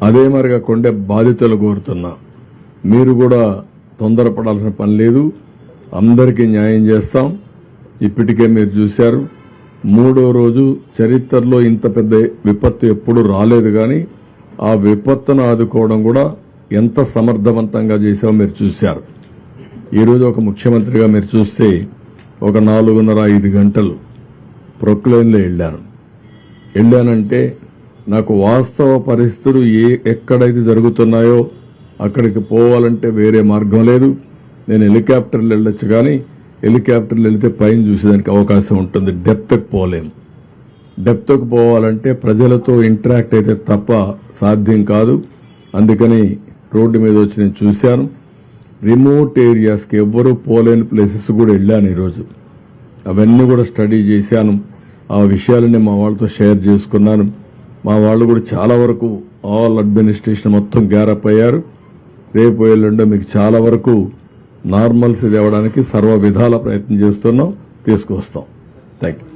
అదే మరిగా కొండే బాధితులు కోరుతున్నా, మీరు కూడా తొందరపడాల్సిన పని లేదు. అందరికీ న్యాయం చేస్తాం. ఇప్పటికే మీరు చూశారు, 3వ రోజు చరిత్రలో ఇంత పెద్ద విపత్తు ఎప్పుడు రాలేదు. కానీ ఆ విపత్తును ఆదుకోవడం కూడా ఎంత సమర్థవంతంగా చేశామో మీరు చూశారు. ఈరోజు ఒక ముఖ్యమంత్రిగా మీరు చూస్తే ఒక 4:30-5 గంటలు ప్రొక్లైన్లో వెళ్ళానంటే నాకు వాస్తవ పరిస్థితులు ఎక్కడైతే జరుగుతున్నాయో అక్కడికి పోవాలంటే వేరే మార్గం లేదు. నేను హెలికాప్టర్లు వెళ్ళొచ్చు, కానీ హెలికాప్టర్లు వెళితే పైన చూసేదానికి అవకాశం ఉంటుంది. డెప్త్కి పోలేం. డెప్త్కి పోవాలంటే ప్రజలతో ఇంటరాక్ట్ అయితే తప్ప సాధ్యం కాదు. అందుకని రోడ్డు మీద వచ్చి నేను చూశాను. రిమోట్ ఏరియాస్కి ఎవ్వరూ పోలేని ప్లేసెస్ కూడా వెళ్ళాను. ఈరోజు అవన్నీ కూడా స్టడీ చేశాను. ఆ విషయాలన్నీ మా వాళ్ళతో షేర్ చేసుకున్నాను. మా వాళ్ళు కూడా చాలా వరకు ఆల్ అడ్మినిస్ట్రేషన్ మొత్తం గ్యారప్ అయ్యారు. రేపు ఎల్లుండో మీకు చాలా వరకు నార్మల్సీ తేవడానికి సర్వ విధాల ప్రయత్నం చేస్తున్నాం, తీసుకొస్తాం. Thank you.